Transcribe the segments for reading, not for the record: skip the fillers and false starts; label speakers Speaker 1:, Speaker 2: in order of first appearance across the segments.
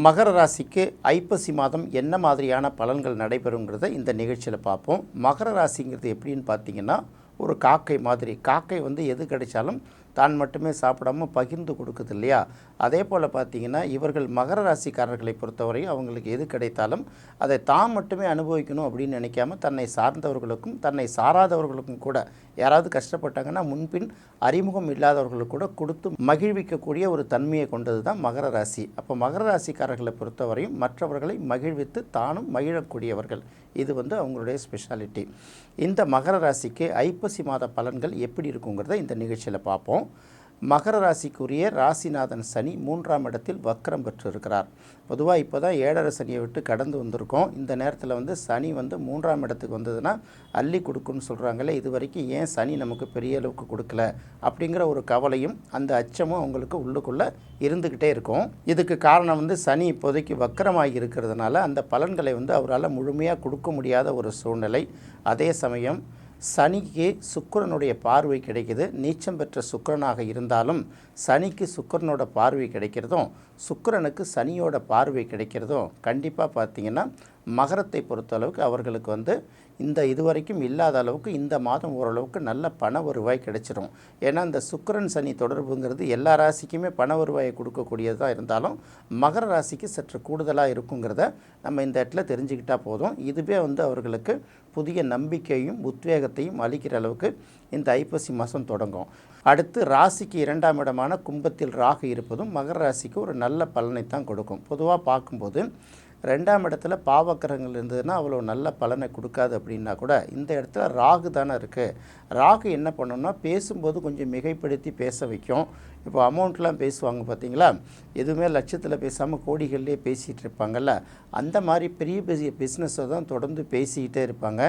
Speaker 1: மகர ராசிக்கு ஐப்பசி மாதம் என்ன மாதிரியான பலன்கள் நடைபெறுங்கிறத இந்த நிகழ்ச்சியில் பார்ப்போம். மகர ராசிங்கிறது எப்படின்னு பார்த்தீங்கன்னா, ஒரு காக்கை மாதிரி. காக்கை எது கிடைச்சாலும் தான் மட்டுமே சாப்பிடாம பகிர்ந்து கொடுக்குது இல்லையா? அதே போல் பார்த்திங்கன்னா, இவர்கள் மகர ராசிக்காரர்களை பொறுத்தவரையும் அவங்களுக்கு எது கிடைத்தாலும் அதை தான் மட்டுமே அனுபவிக்கணும் அப்படின்னு நினைக்காம தன்னை சார்ந்தவர்களுக்கும் தன்னை சாராதவர்களுக்கும் கூட யாராவது கஷ்டப்பட்டாங்கன்னா முன்பின் அறிமுகம் இல்லாதவர்களுக்கு கூட கொடுத்து மகிழ்விக்கக்கூடிய ஒரு தன்மையை கொண்டது தான் மகர ராசி. அப்போ மகர ராசிக்காரர்களை பொறுத்தவரையும் மற்றவர்களை மகிழ்வித்து தானும் மகிழக்கூடியவர்கள். இது அவங்களுடைய ஸ்பெஷாலிட்டி. இந்த மகர ராசிக்கு ஐப்பசி மாத பலன்கள் எப்படி இருக்குங்கிறத இந்த நிகழ்ச்சியில் பார்ப்போம். மகர ராசிக்குரிய ராசிநாதன் சனி 3ஆம் இடத்தில் வக்ரம் பெற்று இருக்கிறார். பொதுவாக இப்போ தான் 7.5 சனியை விட்டு கடந்து வந்திருக்கோம். இந்த நேரத்தில் சனி 3ஆம் இடத்துக்கு வந்ததுன்னா அள்ளி கொடுக்குன்னு சொல்கிறாங்களே, இது வரைக்கும் ஏன் சனி நமக்கு பெரிய அளவுக்கு கொடுக்கல அப்படிங்கிற ஒரு கவலையும் அந்த அச்சமும் அவங்களுக்கு உள்ளுக்குள்ளே இருந்துக்கிட்டே இருக்கும். இதுக்கு காரணம் சனி இப்போதைக்கு வக்கரமாகி இருக்கிறதுனால அந்த பலன்களை அவரால் முழுமையாக கொடுக்க முடியாத ஒரு சூழ்நிலை. அதே சமயம் சனிக்கு சுக்கிரனுடைய பார்வை கிடைக்கிது. நீச்சம் பெற்ற சுக்கிரனாக இருந்தாலும் சனிக்கு சுக்கிரனோட பார்வை கிடைக்கிறதும் சுக்கிரனுக்கு சனியோட பார்வை கிடைக்கிறதும் கண்டிப்பாக பார்த்திங்கன்னா மகரத்தை பொறுத்தளவுக்கு அவர்களுக்கு இந்த இதுவரைக்கும் இல்லாத அளவுக்கு இந்த மாதம் ஓரளவுக்கு நல்ல பண வருவாய் கிடைச்சிடும். ஏன்னா இந்த சுக்கிரன் சனி தொடர்புங்கிறது எல்லா ராசிக்குமே பண வருவாயை கொடுக்கக்கூடியதாக இருந்தாலும் மகர ராசிக்கு சற்று கூடுதலாக இருக்குங்கிறத நம்ம இந்த இடத்துல தெரிஞ்சுக்கிட்டால் போதும். இதுவே அவர்களுக்கு புதிய நம்பிக்கையும் உத்வேகத்தையும் அளிக்கிற அளவுக்கு இந்த ஐப்பசி மாதம் தொடங்கும். அடுத்து ராசிக்கு 2ஆம் இடமான கும்பத்தில் ராகு இருப்பதும் மகர ராசிக்கு ஒரு நல்ல பலனை தான் கொடுக்கும். பொதுவாக பார்க்கும்போது 2ஆம் இடத்துல பாவக்கிரகங்கள் இருந்ததுன்னா அவ்வளோ நல்ல பலனை கொடுக்காது அப்படின்னா கூட இந்த இடத்துல ராகு தானே இருக்குது. ராகு என்ன பண்ணணும்னா பேசும்போது கொஞ்சம் மிகைப்படுத்தி பேச வைக்கும். இப்போ அமௌண்ட்லாம் பேசுவாங்க பார்த்தீங்களா, எதுவுமே லட்சத்தில் பேசாமல் கோடிகள்லேயே பேசிகிட்டு இருப்பாங்கல்ல, அந்த மாதிரி பெரிய பெரிய பிஸ்னஸை தான் தொடர்ந்து பேசிக்கிட்டே இருப்பாங்க.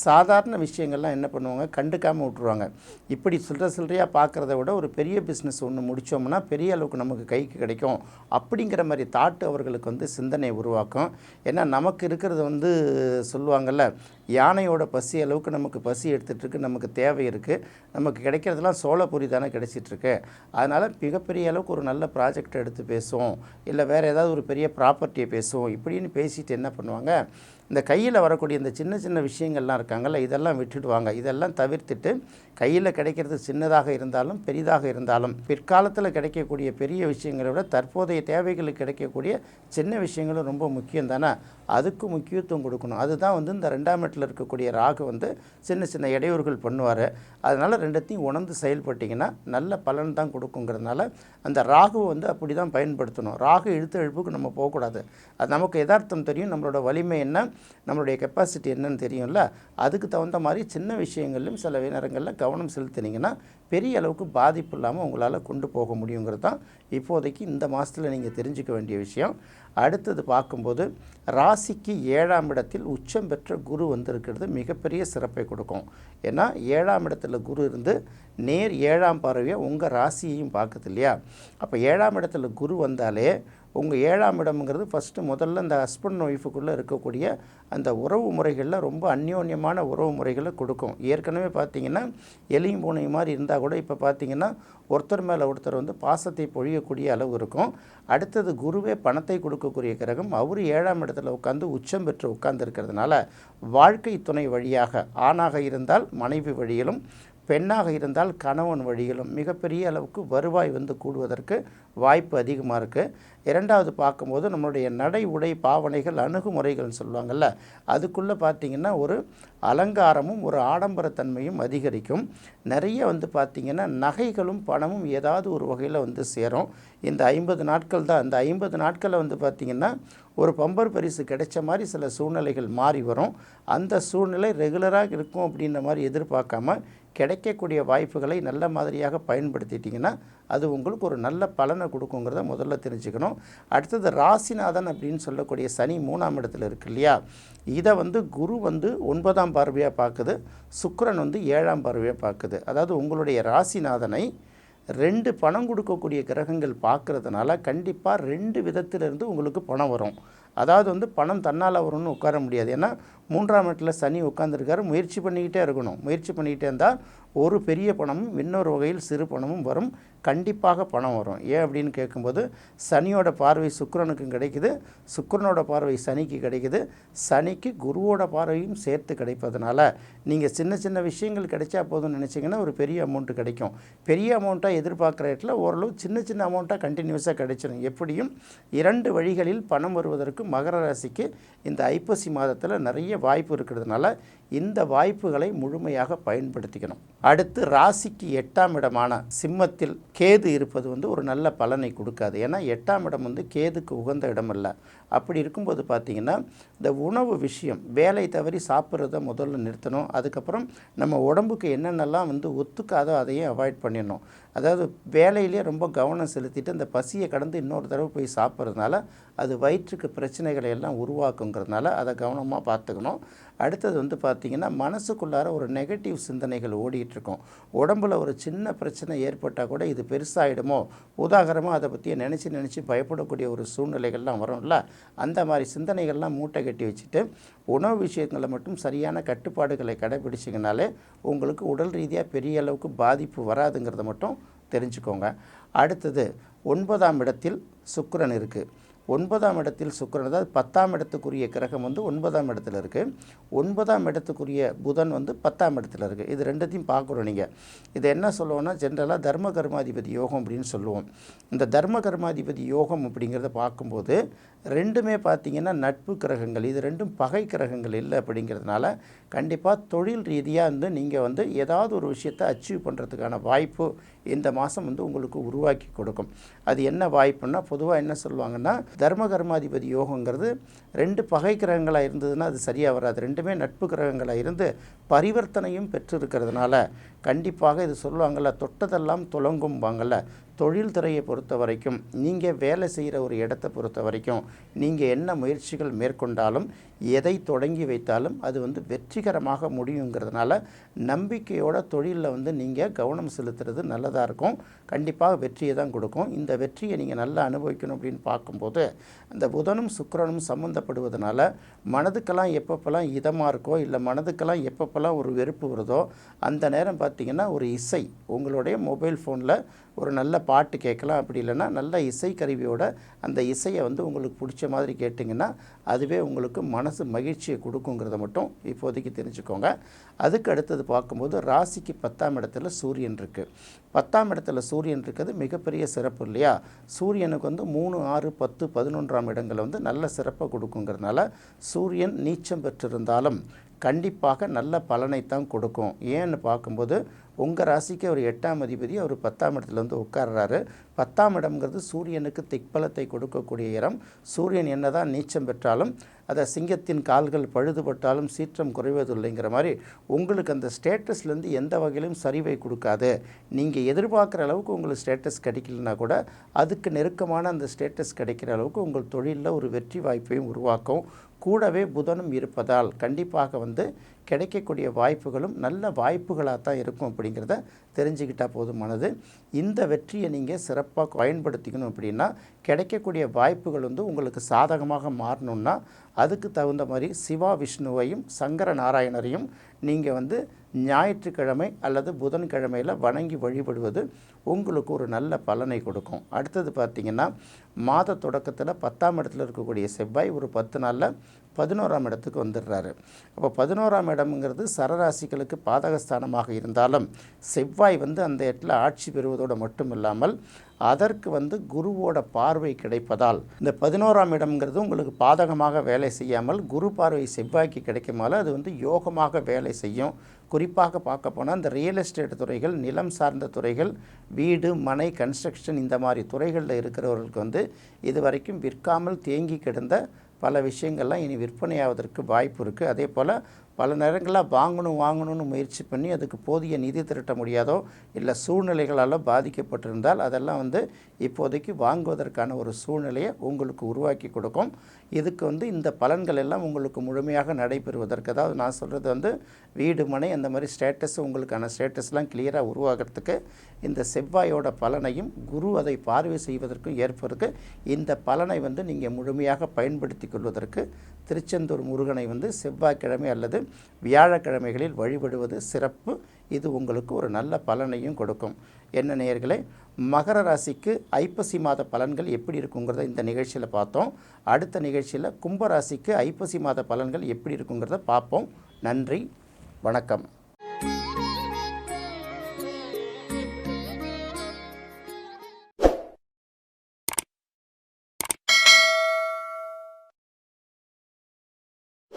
Speaker 1: சாதாரண விஷயங்கள்லாம் என்ன பண்ணுவாங்க, கண்டுக்காமல் விட்ருவாங்க. இப்படி சில்லறையாக பார்க்குறத விட ஒரு பெரிய பிஸ்னஸ் ஒன்று முடித்தோம்னா பெரிய அளவுக்கு நமக்கு கைக்கு கிடைக்கும் அப்படிங்கிற மாதிரி தாட்டு அவர்களுக்கு சிந்தனை உருவாக்கும். ஏன்னா நமக்கு இருக்கிறது சொல்லுவாங்கள்ல, யானையோட பசி அளவுக்கு நமக்கு பசி எடுத்துகிட்ருக்கு, நமக்கு தேவை இருக்குது, நமக்கு கிடைக்கிறதுலாம் சோளப்பொரி தானே கிடைச்சிட்ருக்கு. அதனால் மிகப்பெரிய அளவுக்கு ஒரு நல்ல ப்ராஜெக்ட் எடுத்து பேசுவோம், இல்லை வேறு ஏதாவது ஒரு பெரிய ப்ராப்பர்ட்டியை பேசுவோம் இப்படின்னு பேசிட்டு என்ன பண்ணுவாங்க, இந்த கையில் வரக்கூடிய இந்த சின்ன சின்ன விஷயங்கள்லாம் இருக்காங்கல்ல, இதெல்லாம் விட்டுடுவாங்க. இதெல்லாம் தவிர்த்துட்டு கையில் கிடைக்கிறது சின்னதாக இருந்தாலும் பெரிதாக இருந்தாலும் பிற்காலத்தில் கிடைக்கக்கூடிய பெரிய விஷயங்களை விட தற்போதைய தேவைகளுக்கு கிடைக்கக்கூடிய சின்ன விஷயங்களும் ரொம்ப முக்கியம் தானே, அதுக்கு முக்கியத்துவம் கொடுக்கணும். அதுதான் இந்த 2ஆம் இடத்துல இருக்கக்கூடிய ராகு சின்ன சின்ன இடையூறுகள் பண்ணுவார். அதனால் ரெண்டத்தையும் உணர்ந்து செயல்பட்டிங்கன்னா நல்ல பலன் தான் கொடுக்குங்கிறதுனால அந்த ராகுவை அப்படி தான் பயன்படுத்தணும். ராகு இழுத்து எழுப்புக்கு நம்ம போகக்கூடாது. அது நமக்கு யதார்த்தம் தெரியும், நம்மளோட வலிமை என்ன, நம்மளுடைய கெப்பாசிட்டி என்னன்னு தெரியும்ல, அதுக்கு தகுந்த மாதிரி சின்ன விஷயங்கள்லையும் சில நேரங்களில் கவனம் செலுத்தினீங்கன்னா பெரிய அளவுக்கு பாதிப்பு இல்லாமல் உங்களால் கொண்டு போக முடியுங்கிறது தான் இப்போதைக்கு இந்த மாதத்தில் நீங்கள் தெரிஞ்சுக்க வேண்டிய விஷயம். அடுத்தது பார்க்கும்போது ராசிக்கு 7ஆம் இடத்தில் உச்சம் பெற்ற குரு இருக்கிறது மிகப்பெரிய சிறப்பை கொடுக்கும். ஏன்னா 7ஆம் இடத்துல குரு இருந்து நேர் 7ஆம் பார்வையாக உங்கள் ராசியையும் பார்க்குது இல்லையா? அப்போ 7ஆம் இடத்துல குரு வந்தாலே உங்கள் 7ஆம் இடம்ங்கிறது முதல்ல இந்த ஹஸ்பண்ட் ஒய்ஃபுக்குள்ளே இருக்கக்கூடிய அந்த உறவு முறைகளில் ரொம்ப அந்யோன்யமான உறவு முறைகளை கொடுக்கும். ஏற்கனவே பார்த்திங்கன்னா எலியும் பூனையும் மாதிரி இருந்தால் கூட இப்போ பார்த்திங்கன்னா ஒருத்தர் மேலே ஒருத்தர் பாசத்தை பொழியக்கூடிய அளவு இருக்கும். அடுத்தது குருவே பணத்தை கொடுக்கக்கூடிய கிரகம், அவர் 7ஆம் இடத்துல உட்காந்து உச்சம் பெற்று உட்கார்ந்துருக்கிறதுனால வாழ்க்கை துணை வழியாக ஆணாக இருந்தால் மனைவி வழியிலும் பெண்ணாக இருந்தால் கணவன் வழியிலும் மிகப்பெரிய அளவுக்கு வருவாய் கூடுவதற்கு வாய்ப்பு அதிகமாக இருக்குது. 2வது பார்க்கும்போது நம்மளுடைய நடை உடை பாவனைகள் அணுகுமுறைகள்னு சொல்லுவாங்கள்ல, அதுக்குள்ளே பார்த்திங்கன்னா ஒரு அலங்காரமும் ஒரு ஆடம்பரத்தன்மையும் அதிகரிக்கும். நிறைய பார்த்திங்கன்னா நகைகளும் பணமும் ஏதாவது ஒரு வகையில் சேரும். இந்த 50 நாட்கள் தான். இந்த 50 நாட்களில் பார்த்திங்கன்னா ஒரு பம்பர் பரிசு கிடைச்ச மாதிரி சில சூழ்நிலைகள் மாறி வரும். அந்த சூழ்நிலை ரெகுலராக இருக்கும் அப்படின்ற மாதிரி எதிர்பார்க்காம கிடைக்கக்கூடிய வாய்ப்புகளை நல்ல மாதிரியாக பயன்படுத்திட்டிங்கன்னா அது உங்களுக்கு ஒரு நல்ல பலனை கொடுக்குங்கிறத முதல்ல தெரிஞ்சுக்கணும். அடுத்தது ராசிநாதன் அப்படின்னு சொல்லக்கூடிய சனி 3ஆம் இடத்துல இருக்கு இல்லையா, இதை குரு 9ஆம் பார்வையாக பார்க்குது, சுக்கிரன் 7ஆம் பார்வையாக பார்க்குது. அதாவது உங்களுடைய ராசிநாதனை 2 பணம் கொடுக்கக்கூடிய கிரகங்கள் பார்க்குறதுனால கண்டிப்பாக 2 விதத்திலிருந்து உங்களுக்கு பணம் வரும். அதாவது வந்து பணம் தன்னால் வரும்னு உட்கார முடியாது. ஏன்னா 3ஆம் இடத்துல சனி உட்காந்துருக்காரு. முயற்சி பண்ணிக்கிட்டே இருக்கணும். முயற்சி பண்ணிக்கிட்டே இருந்தால் ஒரு பெரிய பணமும் இன்னொரு வகையில் சிறு பணமும் வரும். கண்டிப்பாக பணம் வரும். ஏன் அப்படின்னு கேட்கும்போது சனியோட பார்வை சுக்கிரனுக்கும் கிடைக்குது, சுக்கிரனோட பார்வை சனிக்கு கிடைக்குது, சனிக்கு குருவோட பார்வையும் சேர்த்து கிடைப்பதனால நீங்கள் சின்ன சின்ன விஷயங்கள் கிடைச்சா போதும்னு நினச்சிங்கன்னா ஒரு பெரிய அமௌண்ட்டு கிடைக்கும். பெரிய அமௌண்ட்டாக எதிர்பார்க்குற இடத்துல ஓரளவு சின்ன சின்ன அமௌண்ட்டாக கண்டினியூஸாக கிடைச்சிடும். எப்படியும் 2 வழிகளில் பணம் வருவதற்கு மகர ராசிக்கு இந்த ஐப்பசி மாதத்தில் நிறைய வாய்ப்பு இருக்கிறதுனால இந்த வாய்ப்புகளை முழுமையாக பயன்படுத்திக்கணும். அடுத்து ராசிக்கு 8ஆம் இடமான சிம்மத்தில் கேது இருப்பது வந்து ஒரு நல்ல பலனை கொடுக்காது. ஏன்னா 8ஆம் இடம் வந்து கேதுக்கு உகந்த இடம் அல்ல. அப்படி இருக்கும்போது பார்த்திங்கன்னா இந்த உணவு விஷயம், வேலை தவறி சாப்பிட்றத முதல்ல நிறுத்தணும். அதுக்கப்புறம் நம்ம உடம்புக்கு என்னென்னலாம் வந்து ஒத்துக்காதோ அதையும் அவாய்ட் பண்ணிடணும். அதாவது வேலையிலே ரொம்ப கவனம் செலுத்திட்டு அந்த பசியை கடந்து இன்னொரு தடவை போய் சாப்பிட்றதுனால அது வயிற்றுக்கு பிரச்சனைகளை எல்லாம் உருவாக்குங்கிறதுனால அதை கவனமாக பார்த்துக்கணும். அடுத்தது வந்து பார்த்திங்கன்னா மனசுக்குள்ளார ஒரு நெகட்டிவ் சிந்தனைகள் ஓடிட்டுருக்கும். உடம்பில் ஒரு சின்ன பிரச்சனை ஏற்பட்டால் கூட இது பெருசாகிடுமோ, உதாரணமாக அதை பற்றி நினச்சி பயப்படக்கூடிய ஒரு சூழ்நிலைகள்லாம் வரும்ல, அந்த மாதிரி சிந்தனைகள்லாம் மூட்டை கட்டி வச்சுட்டு உணவு விஷயங்களை மட்டும் சரியான கட்டுப்பாடுகளை கடைபிடிச்சிங்கனாலே உங்களுக்கு உடல் ரீதியாக பெரிய அளவுக்கு பாதிப்பு வராதுங்கிறத மட்டும் தெரிஞ்சுக்கோங்க. அடுத்தது 9ஆம் இடத்தில் சுக்கிரன் இருக்குது. 9ஆம் இடத்தில் சுக்கிரன், அதாவது 10ஆம் இடத்துக்குரிய கிரகம் வந்து 9ஆம் இடத்துல இருக்குது. 9ஆம் இடத்துக்குரிய புதன் வந்து 10ஆம் இடத்துல இருக்குது. இது ரெண்டுத்தையும் பார்க்குறோம். நீங்கள் இதை என்ன சொல்லுவோம்னா ஜென்ரலாக தர்ம கர்மாதிபதி யோகம் அப்படின்னு சொல்லுவோம். இந்த தர்ம கர்மாதிபதி யோகம் அப்படிங்கிறத பார்க்கும்போது ரெண்டுமே பார்த்திங்கன்னா நட்பு கிரகங்கள். இது ரெண்டும் பகை கிரகங்கள் இல்லை. அப்படிங்கிறதுனால கண்டிப்பாக தொழில் ரீதியாக வந்து நீங்கள் வந்து ஏதாவது ஒரு விஷயத்தை அச்சீவ் பண்ணுறதுக்கான வாய்ப்பு இந்த மாதம் வந்து உங்களுக்கு உருவாக்கி கொடுக்கும். அது என்ன வாய்ப்புன்னா பொதுவாக என்ன சொல்லுவாங்கன்னா தர்ம கர்மாதிபதி யோகங்கிறது 2 பகை கிரகங்களாக இருந்ததுன்னா அது சரியாக வராது. ரெண்டுமே நட்பு கிரகங்களாக இருந்து பரிவர்த்தனையும் பெற்றிருக்கிறதுனால கண்டிப்பாக இது சொல்லுவாங்கள்ல, தொட்டதெல்லாம் துலங்கும்பாங்கள்ல, தொழில் துறையை பொறுத்த வரைக்கும் நீங்கள் வேலை செய்கிற ஒரு இடத்தை பொறுத்த வரைக்கும் நீங்கள் என்ன முயற்சிகள் மேற்கொண்டாலும் எதை தொடங்கி வைத்தாலும் அது வந்து வெற்றிகரமாக முடியுங்கிறதுனால நம்பிக்கையோட தொழிலில் வந்து நீங்கள் கவனம் செலுத்துறது நல்லதாக இருக்கும். கண்டிப்பாக வெற்றியை தான் கொடுக்கும். இந்த வெற்றியை நீங்கள் நல்லா அனுபவிக்கணும் அப்படின்னு பார்க்கும்போது அந்த புதனும் சுக்கிரனும் சம்மந்தப்படுவதனால மனதுக்கெல்லாம் எப்பப்பெல்லாம் இதமாக இருக்கோ, இல்லை மனதுக்கெல்லாம் எப்பப்பெல்லாம் ஒரு வெறுப்பு வருதோ அந்த நேரம் பார்த்திங்கன்னா ஒரு இசை உங்களுடைய மொபைல் ஃபோனில் ஒரு நல்ல பாட்டு கேட்கலாம். அப்படி இல்லைன்னா நல்ல இசைக்கருவியோட அந்த இசையை வந்து உங்களுக்கு பிடிச்ச மாதிரி கேட்டிங்கன்னா அதுவே உங்களுக்கு மனசு மகிழ்ச்சியை கொடுக்குங்கிறத மட்டும் இப்போதைக்கு தெரிஞ்சுக்கோங்க. அதுக்கு அடுத்தது பார்க்கும்போது ராசிக்கு 10ஆம் இடத்துல சூரியன் இருக்குது. 10ஆம் இடத்துல சூரியன் இருக்கிறது மிகப்பெரிய சிறப்பு இல்லையா? சூரியனுக்கு வந்து 3, 6, 10, 11ஆம் இடங்களை வந்து நல்ல சிறப்பை கொடுக்குங்கிறதுனால சூரியன் நீச்சம் பெற்றிருந்தாலும் கண்டிப்பாக நல்ல பலனைத்தான் கொடுக்கும். ஏன்னு பார்க்கும்போது உங்கள் ராசிக்கு ஒரு 8ஆம் அதிபதி அவர் 10ஆம் இடத்துல வந்து உட்கார்றாரு. 10ஆம் இடம்ங்கிறது சூரியனுக்கு திக்பலத்தை கொடுக்கக்கூடிய இடம். சூரியன் என்னதான் நீச்சம் பெற்றாலும் அதை சிங்கத்தின் கால்கள் பழுதுபட்டாலும் சீற்றம் குறைவதில்லைங்கிற மாதிரி உங்களுக்கு அந்த ஸ்டேட்டஸ்லேருந்து எந்த வகையிலும் சரிவை கொடுக்காது. நீங்கள் எதிர்பார்க்குற அளவுக்கு உங்களுக்கு ஸ்டேட்டஸ் கிடைக்கலனா கூட அதுக்கு நெருக்கமான அந்த ஸ்டேட்டஸ் கிடைக்கிற அளவுக்கு உங்கள் தொழிலில் ஒரு வெற்றி வாய்ப்பையும் உருவாக்கும். கூடவே புதனும் இருப்பதால் கண்டிப்பாக வந்து கிடைக்கக்கூடிய வாய்ப்புகளும் நல்ல வாய்ப்புகளாக தான் இருக்கும். அப்படிங்கிறத தெரிஞ்சுக்கிட்டால் போதுமானது. இந்த வெற்றியை நீங்கள் சிறப்பாக பயன்படுத்திக்கணும். அப்படின்னா கிடைக்கக்கூடிய வாய்ப்புகள் வந்து உங்களுக்கு சாதகமாக மாறணுன்னா அதுக்கு தகுந்த மாதிரி சிவா விஷ்ணுவையும் சங்கர நாராயணரையும் நீங்கள் வந்து ஞாயிற்றுக்கிழமை அல்லது புதன்கிழமையில் வணங்கி வழிபடுவது உங்களுக்கு ஒரு நல்ல பலனை கொடுக்கும். அடுத்தது பார்த்திங்கன்னா மாத தொடக்கத்தில் 10ஆம் இடத்துல இருக்கக்கூடிய செவ்வாய் ஒரு 10 நாளில் 11ஆம் இடத்துக்கு வந்துடுறாரு. அப்போ 11ஆம் இடம்ங்கிறது சரராசிகளுக்கு பாதகஸ்தானமாக இருந்தாலும் செவ்வாய் வந்து அந்த இடத்துல ஆட்சி பெறுவதோடு மட்டும் இல்லாமல் அதற்கு வந்து குருவோட பார்வை கிடைப்பதால் இந்த 11ஆம் இடம்ங்கிறது உங்களுக்கு பாதகமாக வேலை செய்யாமல் குரு பார்வை செவ்வாய்க்கு கிடைக்குமால அது வந்து யோகமாக வேலை செய்யும். குறிப்பாக பார்க்க போனால் இந்த ரியல் எஸ்டேட் துறைகள், நிலம் சார்ந்த துறைகள், வீடு மனை கன்ஸ்ட்ரக்ஷன் இந்த மாதிரி துறைகளில் இருக்கிறவர்களுக்கு வந்து இது வரைக்கும் விற்காமல் தேங்கி கிடந்த பல விஷயங்கள்லாம் இனி விற்பனையாவதற்கு வாய்ப்பு இருக்குது. அதே போல் பல நேரங்களில் வாங்கணும்னு முயற்சி பண்ணி அதுக்கு போதிய நிதி திரட்ட முடியாதோ இல்லை சூழ்நிலைகளால் பாதிக்கப்பட்டிருந்தால் அதெல்லாம் வந்து இப்போதைக்கு வாங்குவதற்கான ஒரு சூழ்நிலையை உங்களுக்கு உருவாக்கி கொடுக்கும். இதுக்கு வந்து இந்த பலன்கள் எல்லாம் உங்களுக்கு முழுமையாக நடைபெறுவதற்கு, அதாவது நான் சொல்கிறது வந்து வீடு மனை அந்த மாதிரி ஸ்டேட்டஸ், உங்களுக்கான ஸ்டேட்டஸ்லாம் கிளியராக உருவாகிறதுக்கு இந்த செவ்வாயோட பலனையும் குரு அதை பார்வை செய்வதற்கும் ஏற்பதற்கு இந்த பலனை வந்து நீங்கள் முழுமையாக பயன்படுத்தி கொள்வதற்கு திருச்செந்தூர் முருகனை வந்து செவ்வாய்க்கிழமை அல்லது வியாழக்கிழமைகளில் வழிபடுவது சிறப்பு. இது உங்களுக்கு ஒரு நல்ல பலனையும் கொடுக்கும். என்ன நேயர்களே, மகர ராசிக்கு ஐப்பசி மாத பலன்கள் எப்படி இருக்குங்கிறத இந்த நிகழ்ச்சியில் பார்த்தோம். அடுத்த நிகழ்ச்சியில் கும்பராசிக்கு ஐப்பசி மாத பலன்கள் எப்படி இருக்குங்கிறத பார்ப்போம். நன்றி, வணக்கம்.